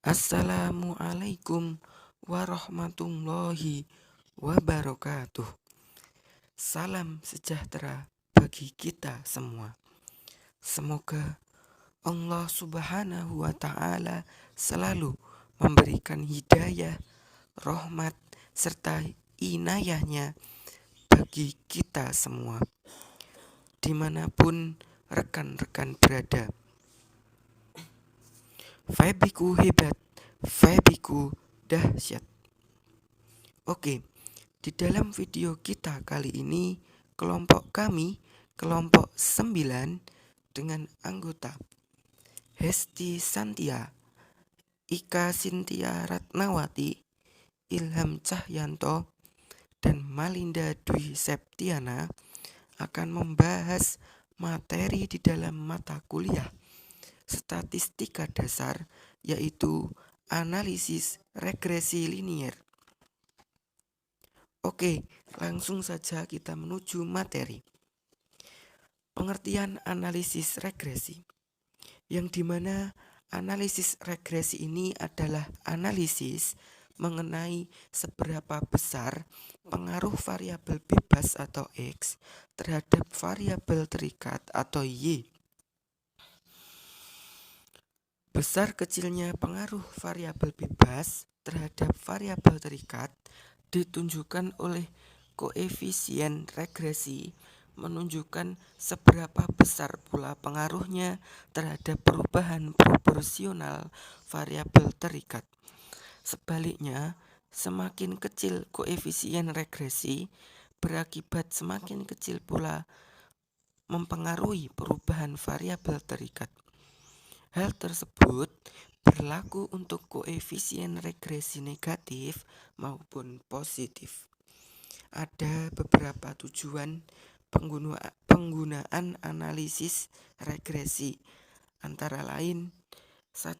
Assalamualaikum warahmatullahi wabarakatuh. Salam sejahtera bagi kita semua. Semoga Allah Subhanahu wa Ta'ala selalu memberikan hidayah, rahmat, serta inayahnya bagi kita semua, dimanapun rekan-rekan berada. Vibeku hebat, vibeku dahsyat. Oke, di dalam video kita kali ini, kelompok kami, kelompok 9 dengan anggota Hesti Santia, Ika Sintia Ratnawati, Ilham Cahyanto, dan Malinda Dwi Septiana akan membahas materi di dalam mata kuliah statistika dasar, yaitu analisis regresi linier. Oke, langsung saja kita menuju materi. Pengertian analisis regresi, yang dimana analisis regresi ini adalah analisis mengenai seberapa besar pengaruh variabel bebas atau X terhadap variabel terikat atau Y. Besar kecilnya pengaruh variabel bebas terhadap variabel terikat ditunjukkan oleh koefisien regresi, menunjukkan seberapa besar pula pengaruhnya terhadap perubahan proporsional variabel terikat. Sebaliknya, semakin kecil koefisien regresi, berakibat semakin kecil pula mempengaruhi perubahan variabel terikat. Hal tersebut berlaku untuk koefisien regresi negatif maupun positif. Ada beberapa tujuan penggunaan analisis regresi, antara lain 1.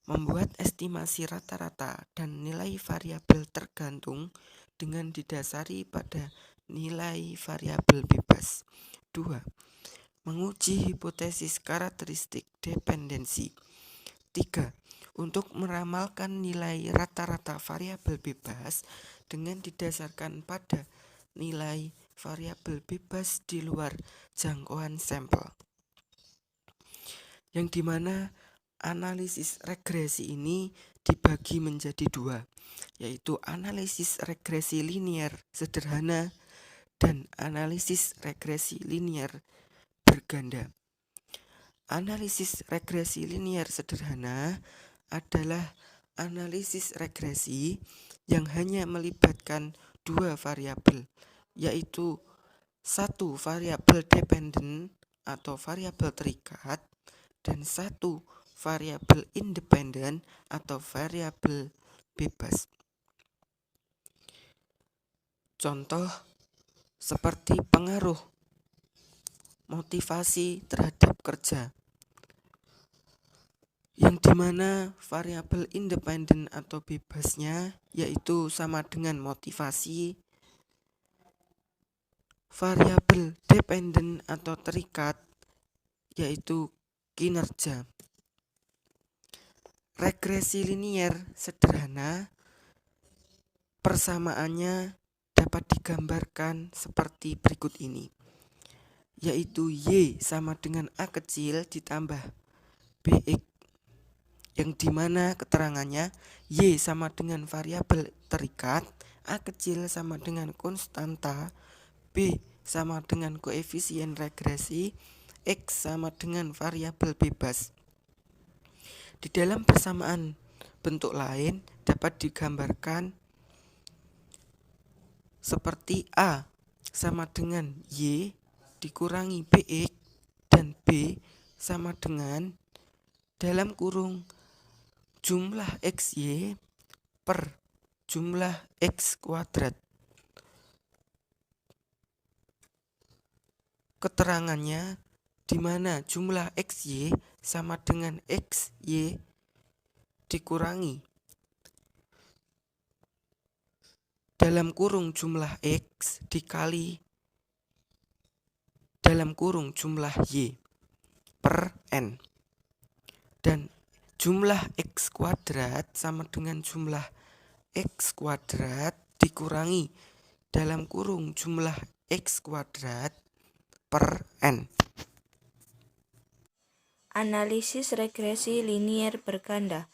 Membuat estimasi rata-rata dan nilai variabel tergantung dengan didasari pada nilai variabel bebas. 2. Menguji hipotesis karakteristik dependensi. 3. Untuk meramalkan nilai rata-rata variabel bebas dengan didasarkan pada nilai variabel bebas di luar jangkauan sampel. Yang dimana analisis regresi ini dibagi menjadi dua, yaitu analisis regresi linier sederhana dan analisis regresi linier berganda. Analisis regresi linier sederhana adalah analisis regresi yang hanya melibatkan dua variabel, yaitu satu variabel dependen atau variabel terikat dan satu variabel independen atau variabel bebas. Contoh seperti pengaruh motivasi terhadap kerja, yang dimana variabel independen atau bebasnya yaitu sama dengan motivasi, variabel dependen atau terikat yaitu kinerja. Regresi linier sederhana, persamaannya dapat digambarkan seperti berikut ini, yaitu Y sama dengan A kecil ditambah BX, yang dimana keterangannya Y sama dengan variabel terikat, A kecil sama dengan konstanta, B sama dengan koefisien regresi, X sama dengan variabel bebas. Di dalam persamaan bentuk lain dapat digambarkan seperti A sama dengan Y dikurangi BX dan B sama dengan dalam kurung jumlah XY per jumlah X kuadrat. Keterangannya di mana jumlah XY sama dengan XY dikurangi dalam kurung jumlah X dikali dalam kurung jumlah Y per N. Dan jumlah X kuadrat sama dengan jumlah X kuadrat dikurangi dalam kurung jumlah X kuadrat per N. Analisis regresi linier berganda.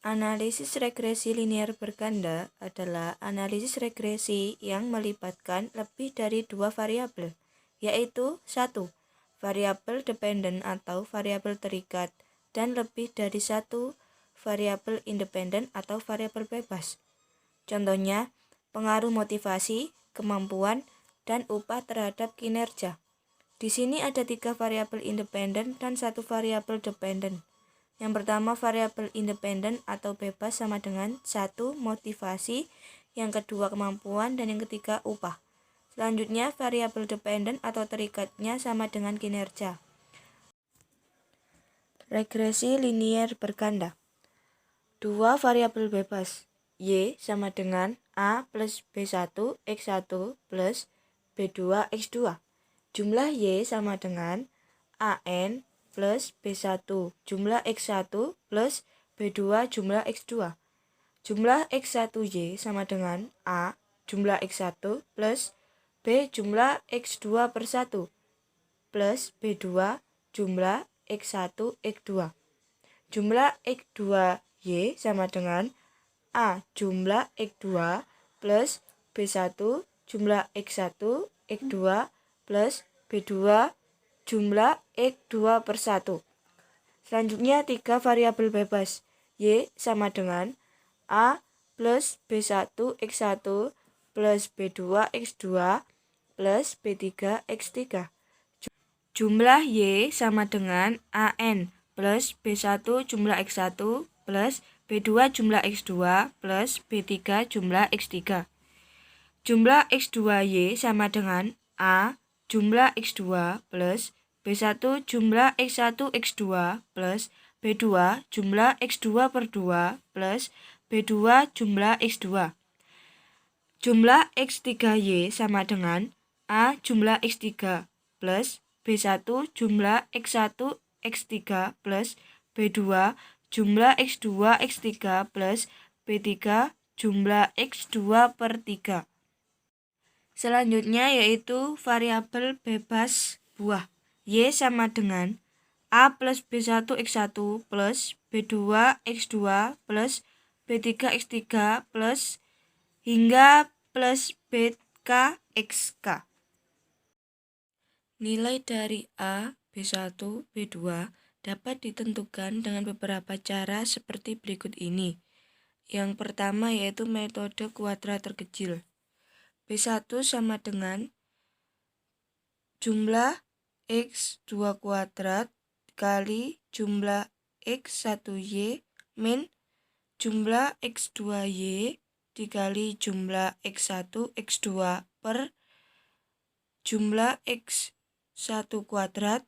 Analisis regresi linier berganda adalah analisis regresi yang melibatkan lebih dari dua variabel, yaitu 1. Variabel dependen atau variabel terikat, dan lebih dari 1 variabel independen atau variabel bebas. Contohnya, pengaruh motivasi, kemampuan, dan upah terhadap kinerja. Di sini ada 3 variabel independen dan 1 variabel dependen. Yang pertama variabel independen atau bebas sama dengan 1 motivasi, yang kedua kemampuan, dan yang ketiga upah. Selanjutnya variabel dependen atau terikatnya sama dengan kinerja. Regresi linier berganda. 2 variabel bebas, Y sama dengan A plus B1 X1 plus B2 X2. Jumlah Y sama dengan AN plus B1 jumlah X1 plus B2 jumlah X2. Jumlah X1Y sama dengan A jumlah X1 plus B jumlah X2 per 1 plus B2 jumlah X1 X2. Jumlah X2Y sama dengan A jumlah X2 plus B1 jumlah X1 X2 plus B2 jumlah X2 per 1. Selanjutnya 3 variabel bebas, Y sama dengan A plus B1 X1 plus B2 X2 plus B3 X3. Jumlah Y sama dengan AN plus B1 jumlah X1 plus B2 jumlah X2 plus B3 jumlah X3. Jumlah X2Y sama dengan A jumlah X2 plus B1 jumlah X1 X2 plus B2 jumlah X2 per 2 plus B2 jumlah X2. Jumlah X3Y sama dengan A jumlah X3 plus B1 jumlah X1 X3 plus B2 jumlah X2 X3 plus B3 jumlah X2 per 3. Selanjutnya yaitu variabel bebas buah. Y sama dengan A plus B1 X1 plus B2 X2 plus B3 X3 plus hingga plus BK XK. Nilai dari A, B1, B2 dapat ditentukan dengan beberapa cara seperti berikut ini. Yang pertama yaitu metode kuadrat terkecil. B1 sama dengan jumlah X2 kuadrat kali jumlah X1Y min jumlah X2Y dikali jumlah X1 X2 per jumlah X1 kuadrat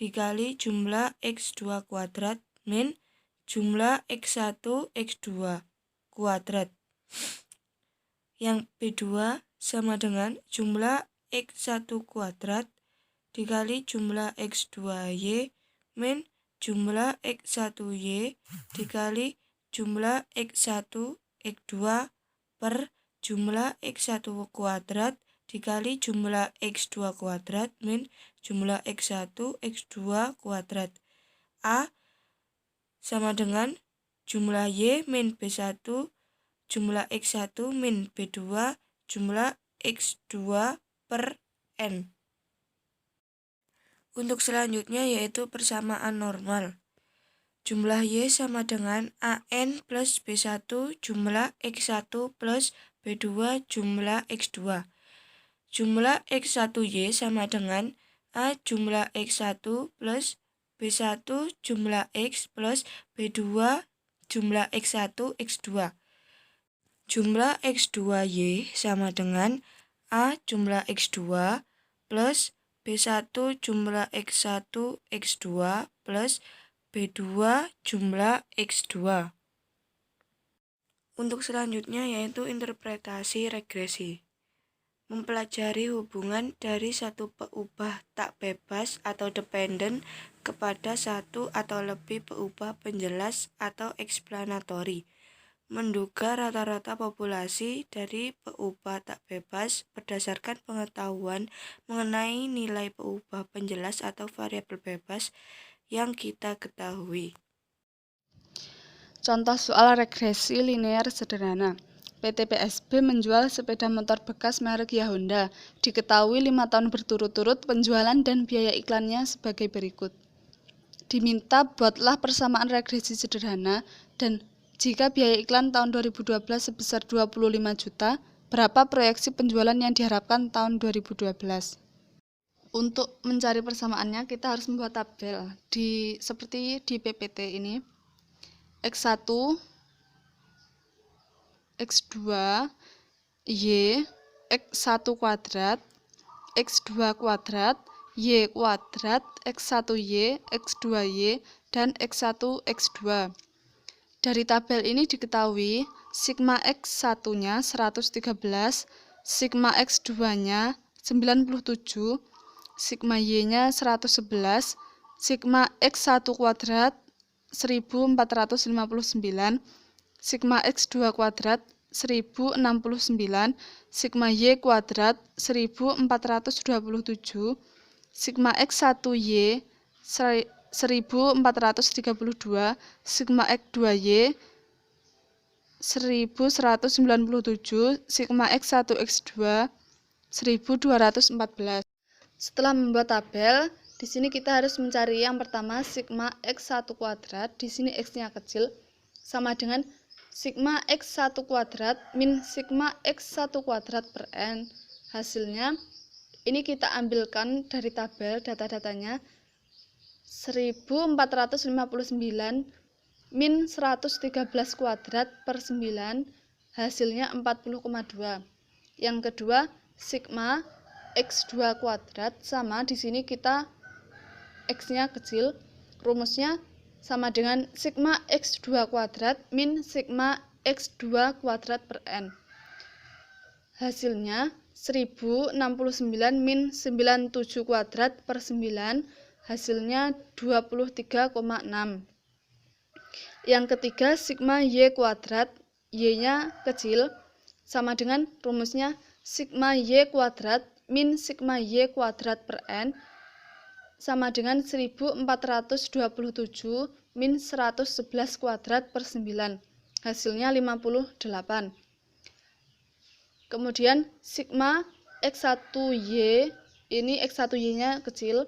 dikali jumlah X2 kuadrat min jumlah X1 X2 kuadrat. Yang B2 sama dengan jumlah X1 kuadrat dikali jumlah X2Y min jumlah X1Y dikali jumlah X1 X2 per jumlah X1 kuadrat dikali jumlah X2 kuadrat min jumlah X1 X2 kuadrat. A sama dengan jumlah Y min B1 jumlah X1 min B2 jumlah X2 per N. Untuk selanjutnya yaitu persamaan normal. Jumlah Y sama dengan AN plus B1 jumlah X1 plus B2 jumlah X2. Jumlah X1Y sama dengan A jumlah X1 plus B1 jumlah X plus B2 jumlah X1 X2. Jumlah X2Y sama dengan A jumlah X2 plus B1 jumlah X1 X2 plus B2 jumlah X2. Untuk selanjutnya yaitu interpretasi regresi. mempelajari hubungan dari satu peubah tak bebas atau dependen kepada satu atau lebih peubah penjelas atau eksplanatori. Menduga rata-rata populasi dari peubah tak bebas berdasarkan pengetahuan mengenai nilai peubah penjelas atau variabel bebas yang kita ketahui. Contoh soal regresi linear sederhana. PT PSB menjual sepeda motor bekas merek Honda. Diketahui 5 tahun berturut-turut penjualan dan biaya iklannya sebagai berikut. Diminta buatlah persamaan regresi sederhana dan jika biaya iklan tahun 2012 sebesar 25 juta, berapa proyeksi penjualan yang diharapkan tahun 2012? Untuk mencari persamaannya kita harus membuat tabel seperti di PPT ini. X1 X2 Y X1 kuadrat X2 kuadrat Y kuadrat X1Y X2Y dan X1 X2. Dari tabel ini diketahui sigma X1 nya 113, sigma X2 nya 97, sigma Y nya 111, sigma X1 kuadrat 1459, sigma X2 kuadrat 1069, sigma Y kuadrat 1427, sigma X1Y 1432, sigma X2Y 1197, sigma X1X2 1214. Setelah membuat tabel, di sini kita harus mencari yang pertama sigma X1 kuadrat, di sini X-nya kecil, sama dengan sigma X1 kuadrat min sigma X1 kuadrat per N. Hasilnya, ini kita ambilkan dari tabel data-datanya, 1459 min 113 kuadrat per 9, hasilnya 40,2. Yang kedua, sigma X2 kuadrat, sama di sini kita X-nya kecil, rumusnya sama dengan sigma X2 kuadrat min sigma X2 kuadrat per N. Hasilnya 1069 min 97 kuadrat per 9, hasilnya 23,6. Yang ketiga, sigma Y kuadrat, Y-nya kecil, sama dengan rumusnya sigma Y kuadrat min sigma Y kuadrat per N, sama dengan 1427 min 111 kuadrat per 9, hasilnya 58. Kemudian sigma X1Y, ini X1Y-nya kecil,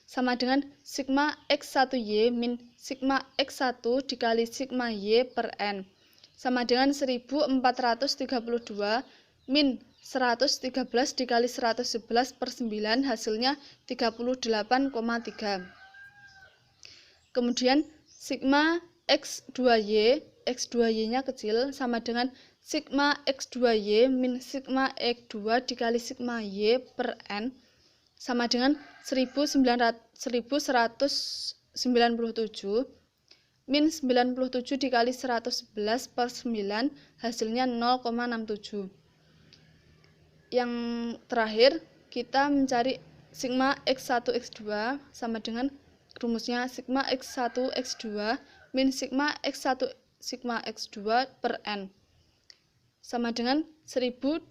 sama dengan sigma X1Y min sigma X1 dikali sigma Y per N, sama dengan 1432 min 113 dikali 111 per 9, hasilnya 38,3. Kemudian sigma X2Y, X2Y-nya kecil, sama dengan sigma X2Y min sigma X2 dikali sigma Y per N, sama dengan 1197 min 97 dikali 111 per 9, hasilnya 0,67. Yang terakhir, kita mencari sigma X1 X2, sama dengan rumusnya sigma X1 X2 min sigma X1 sigma X2 per N, sama dengan 1214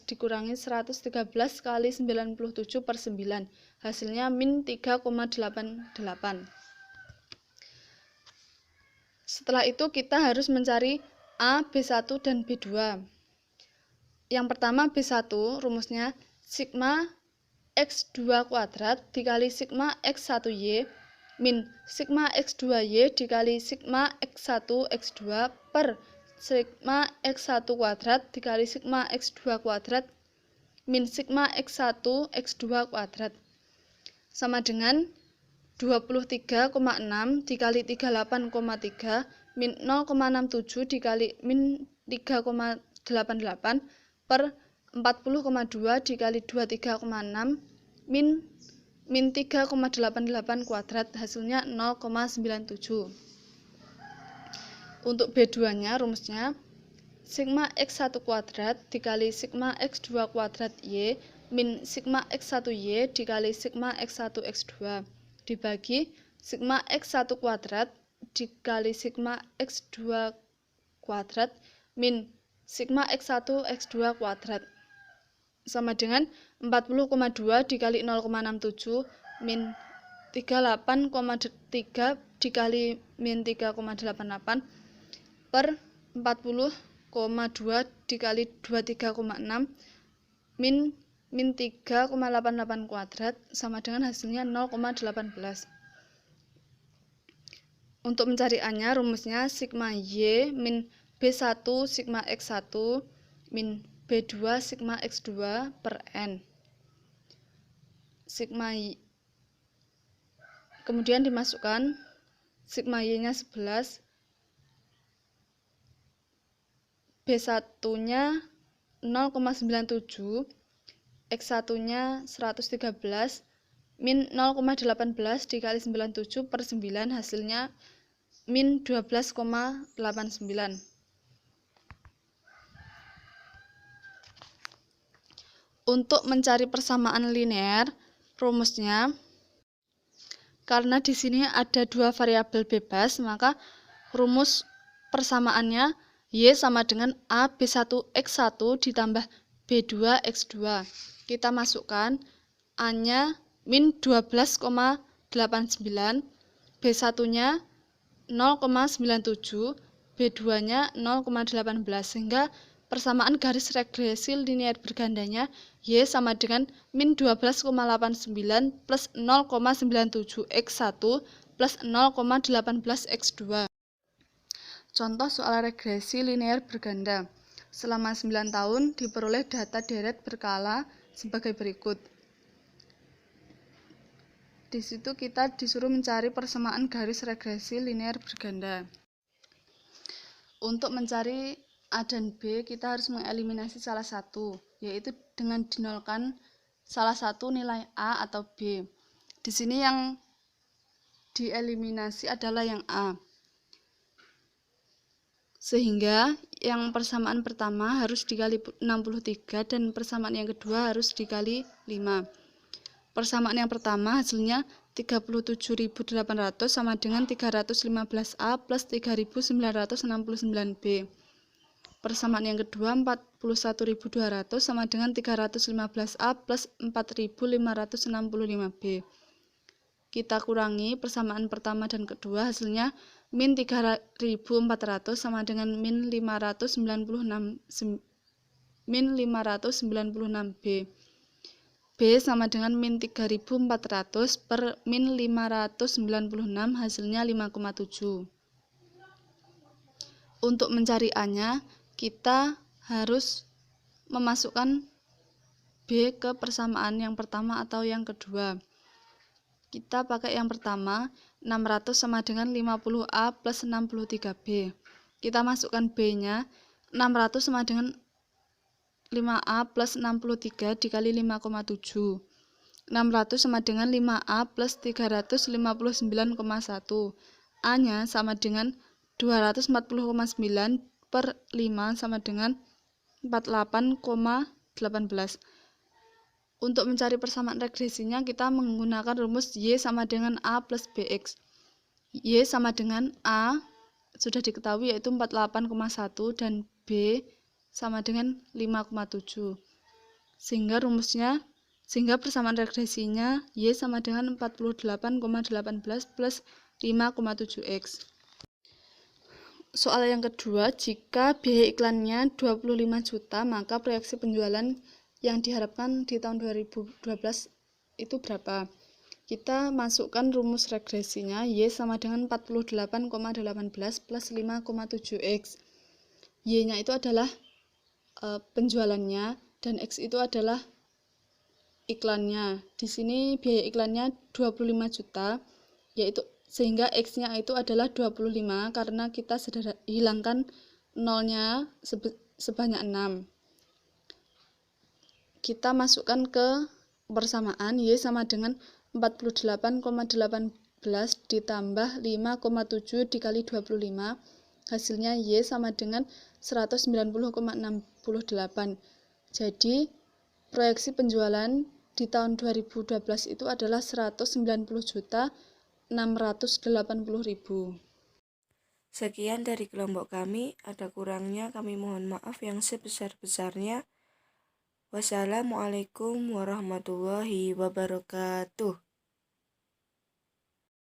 dikurangi 113 kali 97 per 9, hasilnya min 3,88. Setelah itu kita harus mencari A, B1, dan B2. Yang pertama B1, rumusnya sigma X2 kuadrat dikali sigma X1Y min sigma X2Y dikali sigma X1 X2 per sigma X1 kuadrat dikali sigma X2 kuadrat min sigma X1 X2 kuadrat, sama dengan 23,6 dikali 38,3 min 0,67 dikali min 3,88 per 40,2 dikali 23,6 min 3,88 kuadrat, hasilnya 0,97. Untuk B2-nya rumusnya sigma X1 kuadrat dikali sigma X2 kuadrat Y min sigma X1 Y dikali sigma X1 X2 dibagi sigma X1 kuadrat dikali sigma X2 kuadrat min sigma X1 X2 kuadrat sama dengan 40,2 dikali 0,67 min 38,3 dikali min 3,88 per 40,2 dikali 23,6 min 3,88 kuadrat sama dengan hasilnya 0,18. Untuk mencari A-nya, rumusnya sigma Y min B1 sigma X1 min B2 sigma X2 per N. Sigma Y. Kemudian dimasukkan sigma Y-nya 11, B1-nya 0,97, X1-nya 113, min 0,18 dikali 97 per 9 hasilnya min 12,89. Untuk mencari persamaan linear, rumusnya karena di sini ada dua variabel bebas, maka rumus persamaannya Y sama dengan A B1 X1 ditambah B2 X2. Kita masukkan A-nya min 12,89, B1-nya 0,97, B2-nya 0,18 sehingga persamaan garis regresi linear bergandanya Y sama dengan min 12,89 plus 0,97 X1 plus 0,18 X2. Contoh soal regresi linear berganda. Selama 9 tahun diperoleh data deret berkala sebagai berikut. Di situ kita disuruh mencari persamaan garis regresi linear berganda. Untuk mencari A dan B, kita harus mengeliminasi salah satu, yaitu dengan dinolkan salah satu nilai A atau B. Di sini yang dieliminasi adalah yang A. Sehingga yang persamaan pertama harus dikali 63 dan persamaan yang kedua harus dikali 5. Persamaan yang pertama hasilnya 37.800 sama dengan 315A plus 3.969B. Persamaan yang kedua 41.200 sama dengan 315A plus 4.565B. Kita kurangi persamaan pertama dan kedua, hasilnya min 3.400 sama dengan min 596B. B sama dengan min 3.400 per min 596 hasilnya 5,7. Untuk mencari A-nya, kita harus memasukkan B ke persamaan yang pertama atau yang kedua. Kita pakai yang pertama, 600 sama dengan 50A plus 63B. Kita masukkan B-nya, 600 sama dengan 5A plus 63 dikali 5,7. 600 sama dengan 5A plus 359,1. A-nya sama dengan 240,9 per 5 sama dengan 48,18. Untuk mencari persamaan regresinya, kita menggunakan rumus Y sama dengan A plus BX. Y sama dengan A, sudah diketahui yaitu 48,1 dan B sama dengan 5,7. Sehingga persamaan regresinya Y sama dengan 48,18 plus 5,7X. Soal yang kedua, jika biaya iklannya 25 juta, maka proyeksi penjualan yang diharapkan di tahun 2012 itu berapa? Kita masukkan rumus regresinya, Y sama dengan 48,18 plus 5,7X. Y-nya itu adalah penjualannya dan X itu adalah iklannya. Di sini biaya iklannya 25 juta, yaitu sehingga X-nya itu adalah 25 karena kita sudah hilangkan nolnya sebanyak 6. Kita masukkan ke persamaan Y sama dengan 48,18 ditambah 5,7 dikali 25 Hasilnya Y sama dengan 190,68. Jadi, proyeksi penjualan di tahun 2012 itu adalah 190.680.000. Sekian dari kelompok kami, ada kurangnya kami mohon maaf yang sebesar-besarnya. Wassalamualaikum warahmatullahi wabarakatuh.